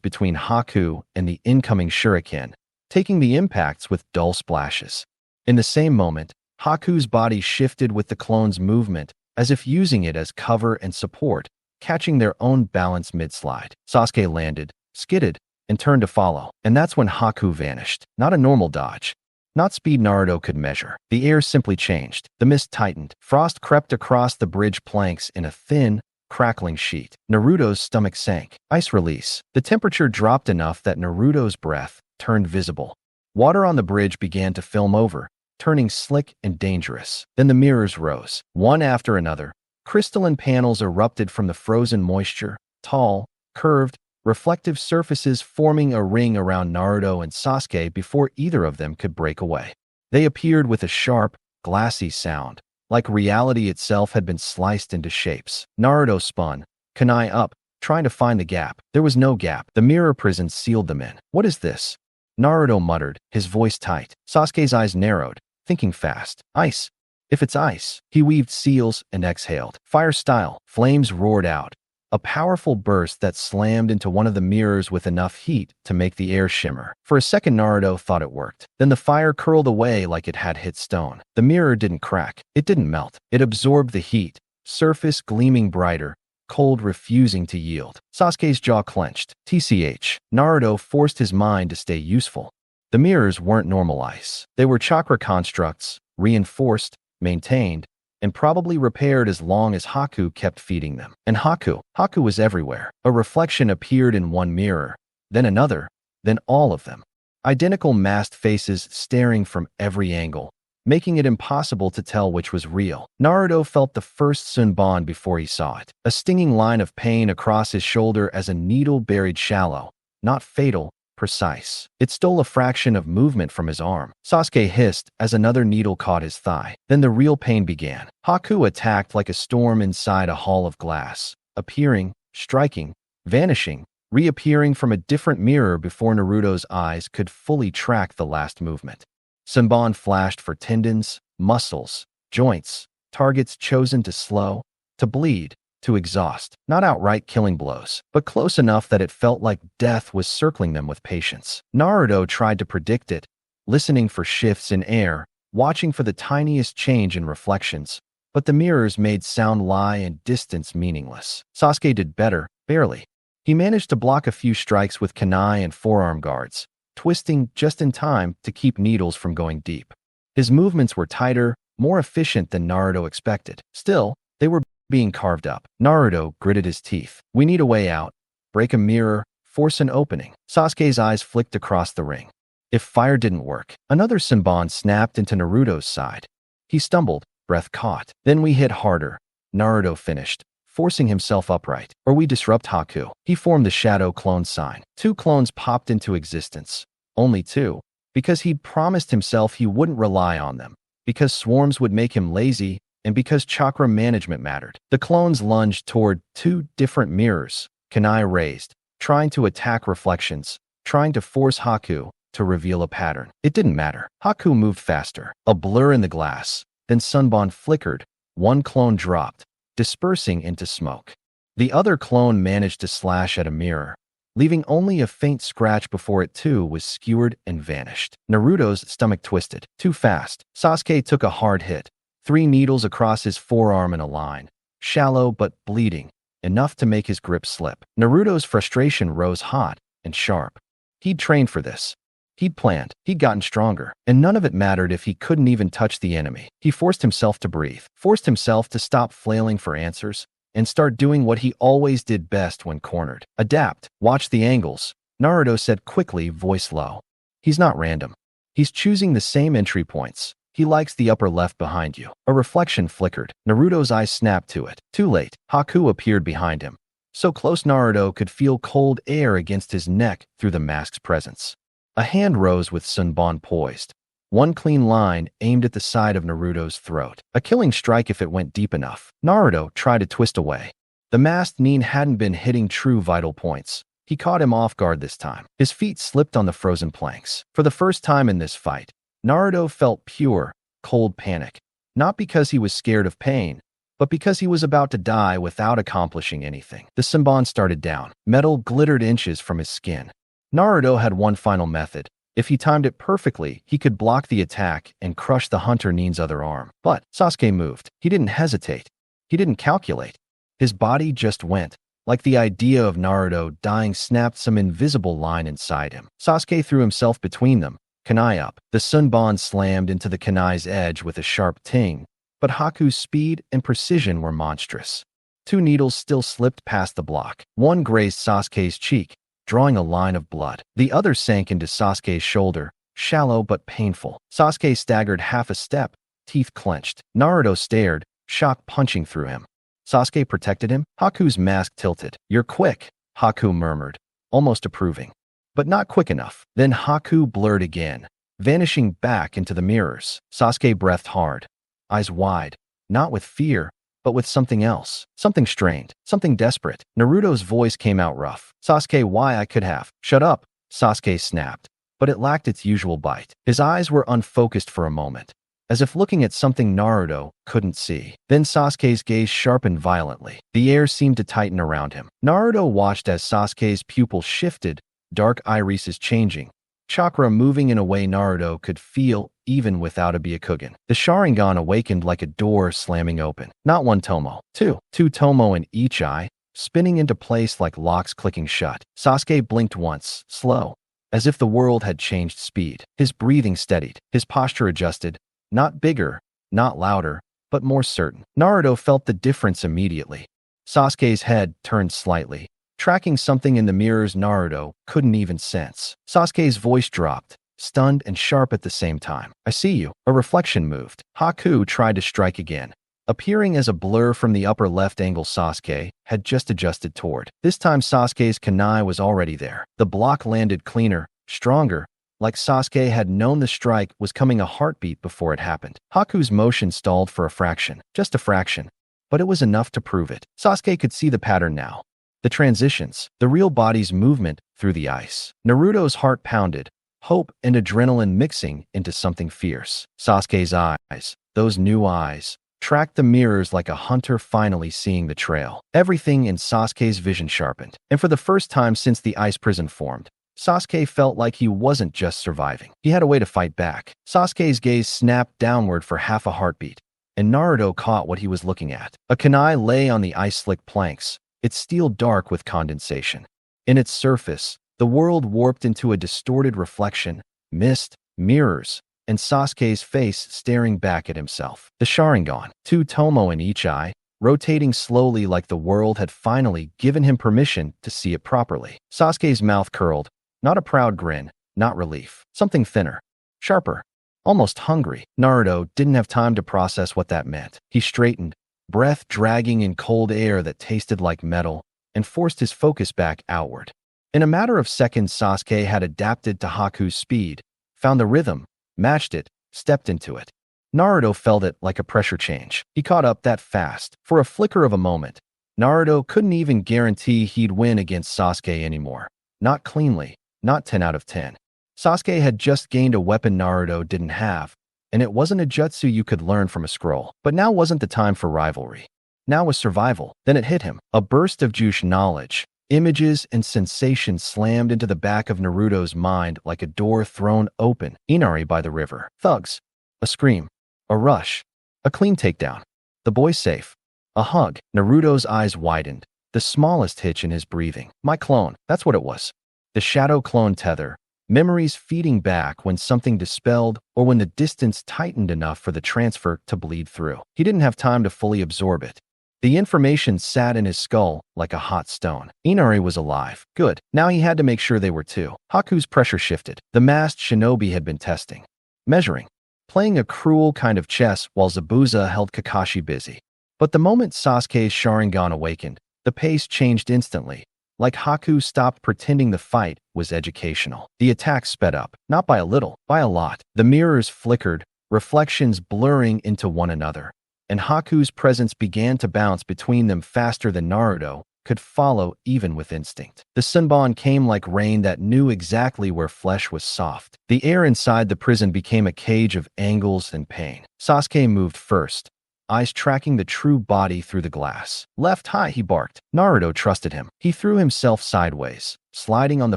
between Haku and the incoming shuriken, taking the impacts with dull splashes. In the same moment, Haku's body shifted with the clone's movement, as if using it as cover and support, catching their own balance mid-slide. Sasuke landed, skidded, and turned to follow. And that's when Haku vanished. Not a normal dodge. Not speed Naruto could measure. The air simply changed. The mist tightened. Frost crept across the bridge planks in a thin, crackling sheet. Naruto's stomach sank. Ice release. The temperature dropped enough that Naruto's breath turned visible. Water on the bridge began to film over, turning slick and dangerous. Then the mirrors rose, one after another. Crystalline panels erupted from the frozen moisture, tall, curved, reflective surfaces forming a ring around Naruto and Sasuke before either of them could break away. They appeared with a sharp, glassy sound, like reality itself had been sliced into shapes. Naruto spun, kunai up, trying to find the gap. There was no gap. The mirror prison sealed them in. What is this? Naruto muttered, his voice tight. Sasuke's eyes narrowed, thinking fast. Ice. If it's ice. He weaved seals and exhaled. Fire style. Flames roared out. A powerful burst that slammed into one of the mirrors with enough heat to make the air shimmer. For a second, Naruto thought it worked. Then the fire curled away like it had hit stone. The mirror didn't crack. It didn't melt. It absorbed the heat, surface gleaming brighter, cold refusing to yield. Sasuke's jaw clenched. TCH. Naruto forced his mind to stay useful. The mirrors weren't normal ice. They were chakra constructs, reinforced, maintained, and probably repaired as long as Haku kept feeding them. And Haku was everywhere. A reflection appeared in one mirror, then another, then all of them. Identical masked faces staring from every angle, making it impossible to tell which was real. Naruto felt the first Sunban before he saw it. A stinging line of pain across his shoulder as a needle buried shallow, not fatal, precise. It stole a fraction of movement from his arm. Sasuke hissed as another needle caught his thigh. Then the real pain began. Haku attacked like a storm inside a hall of glass, appearing, striking, vanishing, reappearing from a different mirror before Naruto's eyes could fully track the last movement. Senbon flashed for tendons, muscles, joints, targets chosen to slow, to bleed, to exhaust. Not outright killing blows, but close enough that it felt like death was circling them with patience. Naruto tried to predict it, listening for shifts in air, watching for the tiniest change in reflections, but the mirrors made sound lie and distance meaningless. Sasuke did better, barely. He managed to block a few strikes with kunai and forearm guards, twisting just in time to keep needles from going deep. His movements were tighter, more efficient than Naruto expected. Still, they were being carved up. Naruto gritted his teeth. We need a way out. Break a mirror, force an opening. Sasuke's eyes flicked across the ring. If fire didn't work, another Senbon snapped into Naruto's side. He stumbled, breath caught. Then we hit harder. Naruto finished, forcing himself upright. Or we disrupt Haku. He formed the shadow clone sign. 2 clones popped into existence. Only 2. Because he'd promised himself he wouldn't rely on them. Because swarms would make him lazy, and because chakra management mattered. The clones lunged toward 2 different mirrors, kunai raised, trying to attack reflections, trying to force Haku to reveal a pattern. It didn't matter. Haku moved faster, a blur in the glass. Then Senbon flickered, one clone dropped, dispersing into smoke. The other clone managed to slash at a mirror, leaving only a faint scratch before it too was skewered and vanished. Naruto's stomach twisted. Too fast. Sasuke took a hard hit. 3 needles across his forearm in a line, shallow but bleeding, enough to make his grip slip. Naruto's frustration rose hot and sharp. He'd trained for this. He'd planned. He'd gotten stronger. And none of it mattered if he couldn't even touch the enemy. He forced himself to breathe, forced himself to stop flailing for answers, and start doing what he always did best when cornered. Adapt. Watch the angles, Naruto said quickly, voice low. He's not random. He's choosing the same entry points. He likes the upper left behind you. A reflection flickered. Naruto's eyes snapped to it. Too late. Haku appeared behind him. So close Naruto could feel cold air against his neck through the mask's presence. A hand rose with Senbon poised. One clean line aimed at the side of Naruto's throat. A killing strike if it went deep enough. Naruto tried to twist away. The masked Nin hadn't been hitting true vital points. He caught him off guard this time. His feet slipped on the frozen planks. For the first time in this fight, Naruto felt pure, cold panic. Not because he was scared of pain, but because he was about to die without accomplishing anything. The Senbon started down. Metal glittered inches from his skin. Naruto had one final method. If he timed it perfectly, he could block the attack and crush the Hunter Nin's other arm. But Sasuke moved. He didn't hesitate. He didn't calculate. His body just went. Like the idea of Naruto dying snapped some invisible line inside him. Sasuke threw himself between them, kunai up. The Senbon slammed into the kunai's edge with a sharp ting, but Haku's speed and precision were monstrous. Two needles still slipped past the block. One grazed Sasuke's cheek, drawing a line of blood. The other sank into Sasuke's shoulder, shallow but painful. Sasuke staggered half a step, teeth clenched. Naruto stared, shock punching through him. Sasuke protected him. Haku's mask tilted. "You're quick," Haku murmured, almost approving. But not quick enough. Then Haku blurred again, vanishing back into the mirrors. Sasuke breathed hard, eyes wide, not with fear, but with something else. Something strained, something desperate. Naruto's voice came out rough. "Sasuke, why I could have." "Shut up," Sasuke snapped, but it lacked its usual bite. His eyes were unfocused for a moment, as if looking at something Naruto couldn't see. Then Sasuke's gaze sharpened violently. The air seemed to tighten around him. Naruto watched as Sasuke's pupils shifted, dark irises changing, chakra moving in a way Naruto could feel even without a Byakugan. The Sharingan awakened like a door slamming open. Not one tomo, two. Two tomo in each eye, spinning into place like locks clicking shut. Sasuke blinked once, slow, as if the world had changed speed. His breathing steadied, his posture adjusted, not bigger, not louder, but more certain. Naruto felt the difference immediately. Sasuke's head turned slightly, tracking something in the mirrors Naruto couldn't even sense. Sasuke's voice dropped, stunned and sharp at the same time. "I see you." A reflection moved. Haku tried to strike again, appearing as a blur from the upper left angle Sasuke had just adjusted toward. This time Sasuke's kunai was already there. The block landed cleaner, stronger, like Sasuke had known the strike was coming a heartbeat before it happened. Haku's motion stalled for a fraction, just a fraction, but it was enough to prove it. Sasuke could see the pattern now. The transitions, the real body's movement through the ice. Naruto's heart pounded, hope and adrenaline mixing into something fierce. Sasuke's eyes, those new eyes, tracked the mirrors like a hunter finally seeing the trail. Everything in Sasuke's vision sharpened, and for the first time since the ice prison formed, Sasuke felt like he wasn't just surviving. He had a way to fight back. Sasuke's gaze snapped downward for half a heartbeat, and Naruto caught what he was looking at. A kunai lay on the ice-slick planks, its steel dark with condensation. In its surface, the world warped into a distorted reflection, mist, mirrors, and Sasuke's face staring back at himself. The Sharingan, two tomo in each eye, rotating slowly like the world had finally given him permission to see it properly. Sasuke's mouth curled, not a proud grin, not relief. Something thinner, sharper, almost hungry. Naruto didn't have time to process what that meant. He straightened, breath dragging in cold air that tasted like metal, and forced his focus back outward. In a matter of seconds, Sasuke had adapted to Haku's speed, found the rhythm, matched it, stepped into it. Naruto felt it like a pressure change. He caught up that fast. For a flicker of a moment, Naruto couldn't even guarantee he'd win against Sasuke anymore. Not cleanly, not 10 out of 10. Sasuke had just gained a weapon Naruto didn't have, and it wasn't a jutsu you could learn from a scroll. But now wasn't the time for rivalry. Now was survival. Then it hit him. A burst of Jush knowledge. Images and sensations slammed into the back of Naruto's mind like a door thrown open. Inari by the river. Thugs. A scream. A rush. A clean takedown. The boy safe. A hug. Naruto's eyes widened. The smallest hitch in his breathing. My clone. That's what it was. The shadow clone tether. Memories feeding back when something dispelled or when the distance tightened enough for the transfer to bleed through. He didn't have time to fully absorb it. The information sat in his skull like a hot stone. Inari was alive. Good. Now he had to make sure they were too. Haku's pressure shifted. The masked shinobi had been testing, measuring, playing a cruel kind of chess while Zabuza held Kakashi busy. But the moment Sasuke's Sharingan awakened, the pace changed instantly. Like Haku stopped pretending the fight was educational. The attack sped up, not by a little, by a lot. The mirrors flickered, reflections blurring into one another, and Haku's presence began to bounce between them faster than Naruto could follow even with instinct. The Senbon came like rain that knew exactly where flesh was soft. The air inside the prison became a cage of angles and pain. Sasuke moved first, eyes tracking the true body through the glass. Left high, he barked. Naruto trusted him. He threw himself sideways, sliding on the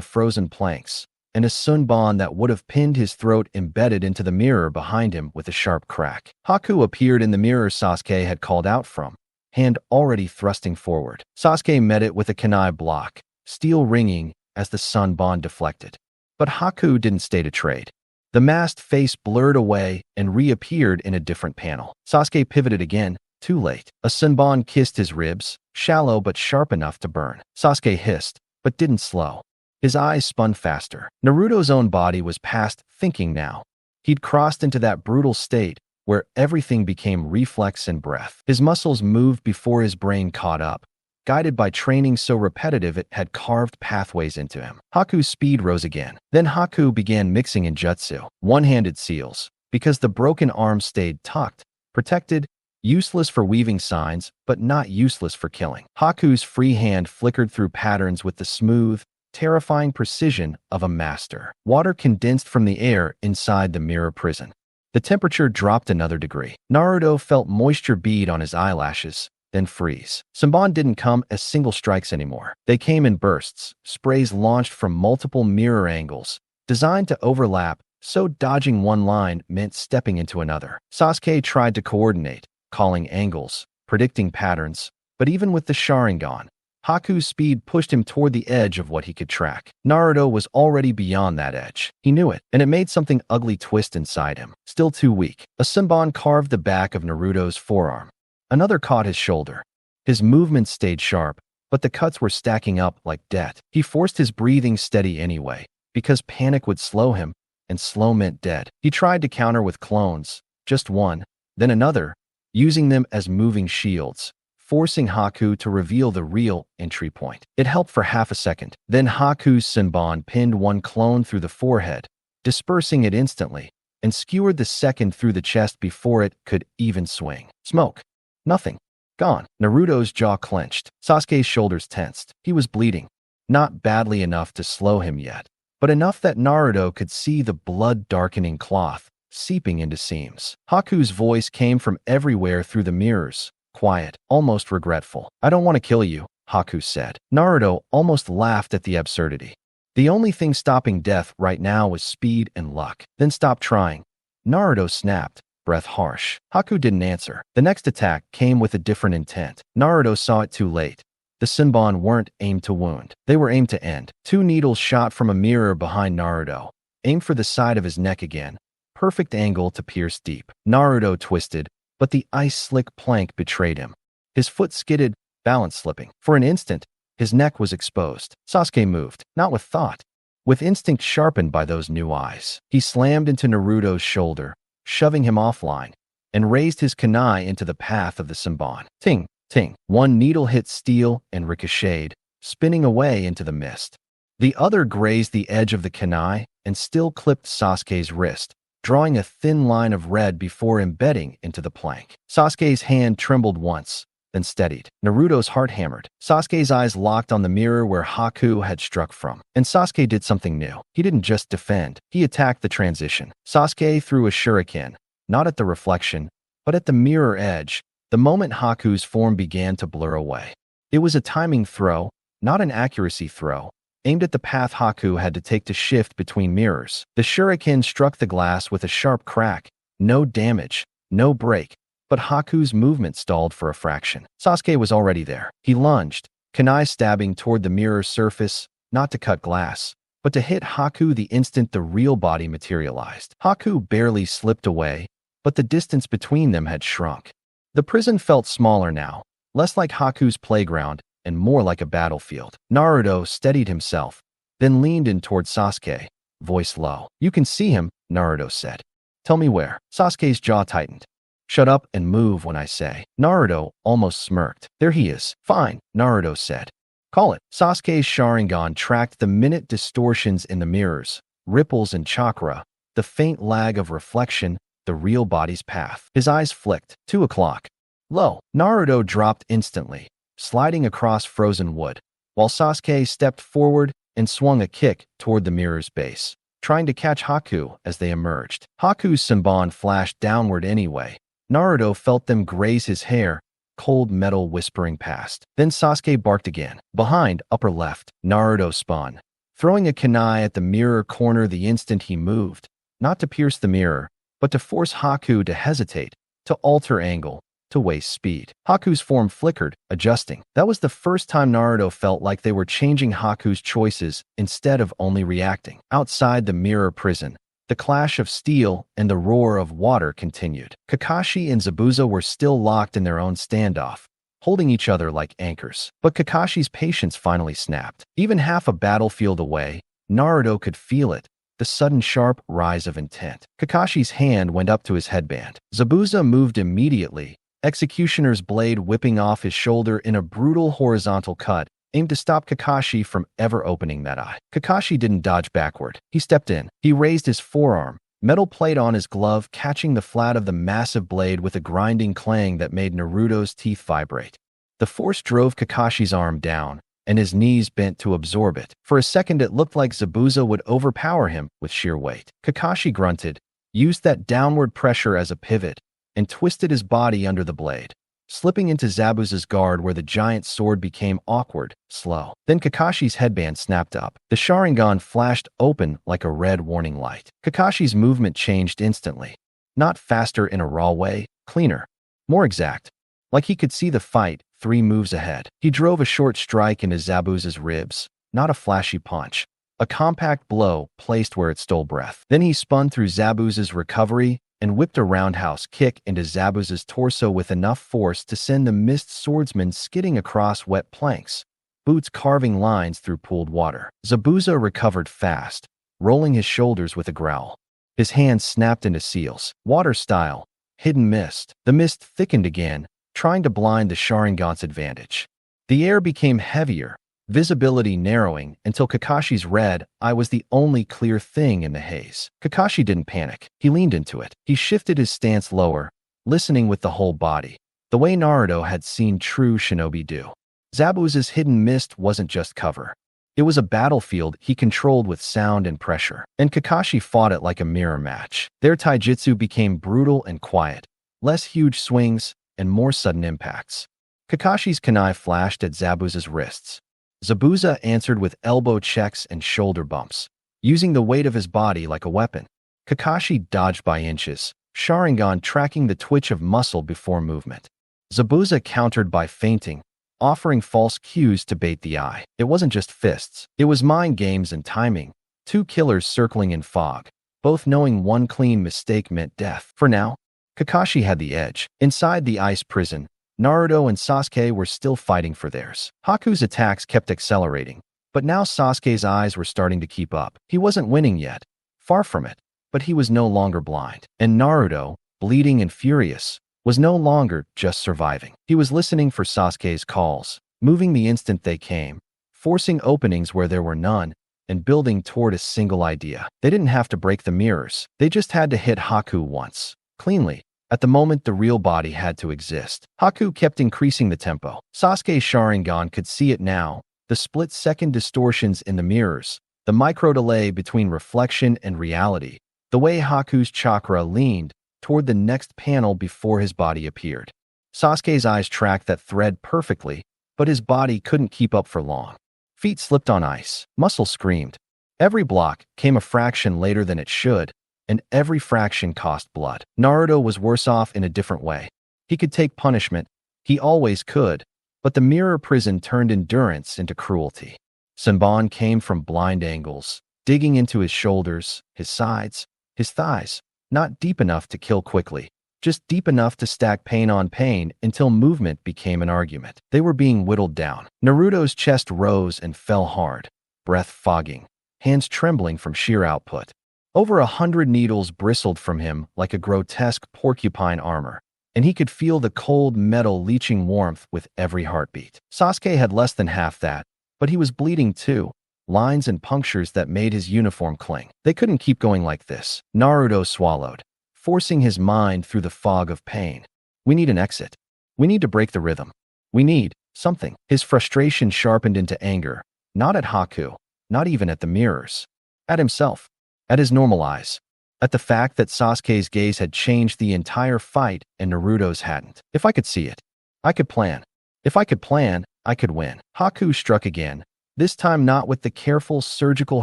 frozen planks, and a Senbon that would have pinned his throat embedded into the mirror behind him with a sharp crack. Haku appeared in the mirror Sasuke had called out from, hand already thrusting forward. Sasuke met it with a kunai block, steel ringing as the Senbon deflected. But Haku didn't stay to trade. The masked face blurred away and reappeared in a different panel. Sasuke pivoted again, too late. A Senbon kissed his ribs, shallow but sharp enough to burn. Sasuke hissed, but didn't slow. His eyes spun faster. Naruto's own body was past thinking now. He'd crossed into that brutal state where everything became reflex and breath. His muscles moved before his brain caught up, guided by training so repetitive it had carved pathways into him. Haku's speed rose again. Then Haku began mixing in jutsu, one-handed seals, because the broken arm stayed tucked, protected, useless for weaving signs, but not useless for killing. Haku's free hand flickered through patterns with the smooth, terrifying precision of a master. Water condensed from the air inside the mirror prison. The temperature dropped another degree. Naruto felt moisture bead on his eyelashes, then freeze. Senbon didn't come as single strikes anymore. They came in bursts, sprays launched from multiple mirror angles, designed to overlap, so dodging one line meant stepping into another. Sasuke tried to coordinate, calling angles, predicting patterns, but even with the Sharingan, Haku's speed pushed him toward the edge of what he could track. Naruto was already beyond that edge. He knew it, and it made something ugly twist inside him. Still too weak. A Senbon carved the back of Naruto's forearm. Another caught his shoulder. His movements stayed sharp, but the cuts were stacking up like debt. He forced his breathing steady anyway, because panic would slow him, and slow meant dead. He tried to counter with clones, just one, then another, using them as moving shields, forcing Haku to reveal the real entry point. It helped for half a second. Then Haku's Senbon pinned one clone through the forehead, dispersing it instantly, and skewered the second through the chest before it could even swing. Smoke. Nothing. Gone. Naruto's jaw clenched. Sasuke's shoulders tensed. He was bleeding. Not badly enough to slow him yet, but enough that Naruto could see the blood-darkening cloth seeping into seams. Haku's voice came from everywhere through the mirrors, quiet, almost regretful. "I don't want to kill you," Haku said. Naruto almost laughed at the absurdity. The only thing stopping death right now was speed and luck. "Then stop trying." Naruto snapped, breath harsh. Haku didn't answer. The next attack came with a different intent. Naruto saw it too late. The Senbon weren't aimed to wound. They were aimed to end. Two needles shot from a mirror behind Naruto, aimed for the side of his neck again. Perfect angle to pierce deep. Naruto twisted, but the ice-slick plank betrayed him. His foot skidded, balance slipping. For an instant, his neck was exposed. Sasuke moved, not with thought, with instinct sharpened by those new eyes. He slammed into Naruto's shoulder, shoving him offline, and raised his kunai into the path of the Senbon. Ting, ting. One needle hit steel and ricocheted, spinning away into the mist. The other grazed the edge of the kunai and still clipped Sasuke's wrist, drawing a thin line of red before embedding into the plank. Sasuke's hand trembled once, then steadied. Naruto's heart hammered. Sasuke's eyes locked on the mirror where Haku had struck from. And Sasuke did something new. He didn't just defend. He attacked the transition. Sasuke threw a shuriken, not at the reflection, but at the mirror edge, the moment Haku's form began to blur away. It was a timing throw, not an accuracy throw, aimed at the path Haku had to take to shift between mirrors. The shuriken struck the glass with a sharp crack. No damage, no break, but Haku's movement stalled for a fraction. Sasuke was already there. He lunged, kunai stabbing toward the mirror surface, not to cut glass, but to hit Haku the instant the real body materialized. Haku barely slipped away, but the distance between them had shrunk. The prison felt smaller now, less like Haku's playground, and more like a battlefield. Naruto steadied himself, then leaned in toward Sasuke, voice low. "You can see him," Naruto said. "Tell me where." Sasuke's jaw tightened. "Shut up and move when I say." Naruto almost smirked. "There he is." "Fine," Naruto said. "Call it." Sasuke's Sharingan tracked the minute distortions in the mirrors, ripples and chakra, the faint lag of reflection, the real body's path. His eyes flicked. 2 o'clock. Low. Naruto dropped instantly, sliding across frozen wood, while Sasuke stepped forward and swung a kick toward the mirror's base, trying to catch Haku as they emerged. Haku's Senbon flashed downward anyway. Naruto felt them graze his hair, cold metal whispering past. Then Sasuke barked again. Behind, upper left, Naruto spun, throwing a kunai at the mirror corner the instant he moved, not to pierce the mirror, but to force Haku to hesitate, to alter angle, to waste speed. Haku's form flickered, adjusting. That was the first time Naruto felt like they were changing Haku's choices instead of only reacting. Outside the mirror prison, the clash of steel and the roar of water continued. Kakashi and Zabuza were still locked in their own standoff, holding each other like anchors. But Kakashi's patience finally snapped. Even half a battlefield away, Naruto could feel it, the sudden sharp rise of intent. Kakashi's hand went up to his headband. Zabuza moved immediately, Executioner's blade whipping off his shoulder in a brutal horizontal cut, aimed to stop Kakashi from ever opening that eye. Kakashi didn't dodge backward. He stepped in. He raised his forearm, metal plate on his glove catching the flat of the massive blade with a grinding clang that made Naruto's teeth vibrate. The force drove Kakashi's arm down, and his knees bent to absorb it. For a second it looked like Zabuza would overpower him with sheer weight. Kakashi grunted, used that downward pressure as a pivot, and twisted his body under the blade, slipping into Zabuza's guard where the giant sword became awkward, slow. Then Kakashi's headband snapped up. The Sharingan flashed open like a red warning light. Kakashi's movement changed instantly. Not faster in a raw way, cleaner, more exact. Like he could see the fight 3 moves ahead. He drove a short strike into Zabuza's ribs, not a flashy punch. A compact blow placed where it stole breath. Then he spun through Zabuza's recovery and whipped a roundhouse kick into Zabuza's torso with enough force to send the mist swordsman skidding across wet planks, boots carving lines through pooled water. Zabuza recovered fast, rolling his shoulders with a growl. His hands snapped into seals, water style, hidden mist. The mist thickened again, trying to blind the Sharingan's advantage. The air became heavier, visibility narrowing until Kakashi's red eye was the only clear thing in the haze. Kakashi didn't panic. He leaned into it. He shifted his stance lower, listening with the whole body, the way Naruto had seen true shinobi do. Zabuza's hidden mist wasn't just cover. It was a battlefield he controlled with sound and pressure, and Kakashi fought it like a mirror match. Their taijutsu became brutal and quiet, less huge swings and more sudden impacts. Kakashi's kunai flashed at Zabuza's wrists. Zabuza answered with elbow checks and shoulder bumps, using the weight of his body like a weapon. Kakashi dodged by inches, Sharingan tracking the twitch of muscle before movement. Zabuza countered by feinting, offering false cues to bait the eye. It wasn't just fists. It was mind games and timing. 2 killers circling in fog, both knowing one clean mistake meant death. For now, Kakashi had the edge. Inside the ice prison, Naruto and Sasuke were still fighting for theirs. Haku's attacks kept accelerating, but now Sasuke's eyes were starting to keep up. He wasn't winning yet, far from it, but he was no longer blind. And Naruto, bleeding and furious, was no longer just surviving. He was listening for Sasuke's calls, moving the instant they came, forcing openings where there were none, and building toward a single idea. They didn't have to break the mirrors. They just had to hit Haku once, cleanly. At the moment, the real body had to exist. Haku kept increasing the tempo. Sasuke's Sharingan could see it now, the split-second distortions in the mirrors, the micro-delay between reflection and reality, the way Haku's chakra leaned toward the next panel before his body appeared. Sasuke's eyes tracked that thread perfectly, but his body couldn't keep up for long. Feet slipped on ice. Muscle screamed. Every block came a fraction later than it should, and every fraction cost blood. Naruto was worse off in a different way. He could take punishment. He always could. But the mirror prison turned endurance into cruelty. Senbon came from blind angles, digging into his shoulders, his sides, his thighs, not deep enough to kill quickly, just deep enough to stack pain on pain until movement became an argument. They were being whittled down. Naruto's chest rose and fell hard, breath fogging, hands trembling from sheer output. Over 100 needles bristled from him like a grotesque porcupine armor, and he could feel the cold metal leaching warmth with every heartbeat. Sasuke had less than half that, but he was bleeding too, lines and punctures that made his uniform cling. They couldn't keep going like this. Naruto swallowed, forcing his mind through the fog of pain. We need an exit. We need to break the rhythm. We need something. His frustration sharpened into anger, not at Haku, not even at the mirrors, at himself, at his normal eyes, at the fact that Sasuke's gaze had changed the entire fight and Naruto's hadn't. If I could see it, I could plan. If I could plan, I could win. Haku struck again, this time not with the careful surgical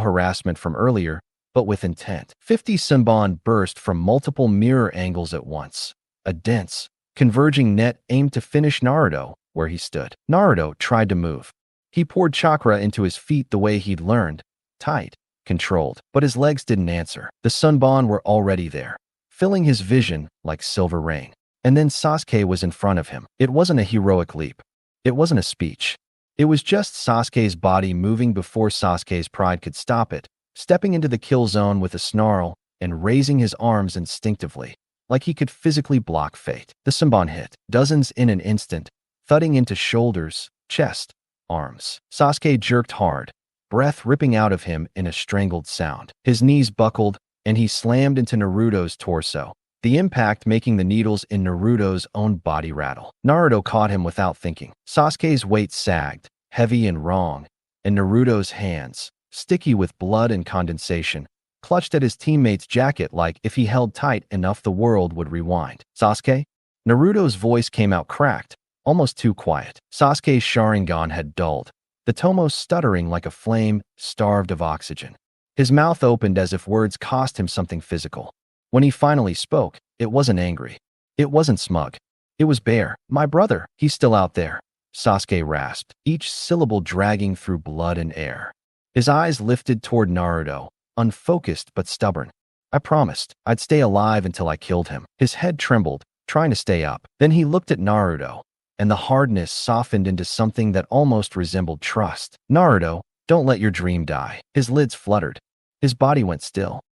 harassment from earlier, but with intent. 50 Senbon burst from multiple mirror angles at once. A dense, converging net aimed to finish Naruto where he stood. Naruto tried to move. He poured chakra into his feet the way he'd learned, tight, controlled, but his legs didn't answer. The Senbon were already there, filling his vision like silver rain. And then Sasuke was in front of him. It wasn't a heroic leap. It wasn't a speech. It was just Sasuke's body moving before Sasuke's pride could stop it, stepping into the kill zone with a snarl and raising his arms instinctively, like he could physically block fate. The Senbon hit, dozens in an instant, thudding into shoulders, chest, arms. Sasuke jerked hard, breath ripping out of him in a strangled sound. His knees buckled, and he slammed into Naruto's torso, the impact making the needles in Naruto's own body rattle. Naruto caught him without thinking. Sasuke's weight sagged, heavy and wrong, and Naruto's hands, sticky with blood and condensation, clutched at his teammate's jacket like if he held tight enough the world would rewind. Sasuke? Naruto's voice came out cracked, almost too quiet. Sasuke's Sharingan had dulled, the tomo stuttering like a flame starved of oxygen. His mouth opened as if words cost him something physical. When he finally spoke, it wasn't angry. It wasn't smug. It was bare. My brother, he's still out there, Sasuke rasped, each syllable dragging through blood and air. His eyes lifted toward Naruto, unfocused but stubborn. I promised I'd stay alive until I killed him. His head trembled, trying to stay up. Then he looked at Naruto, and the hardness softened into something that almost resembled trust. Naruto, don't let your dream die. His lids fluttered. His body went still.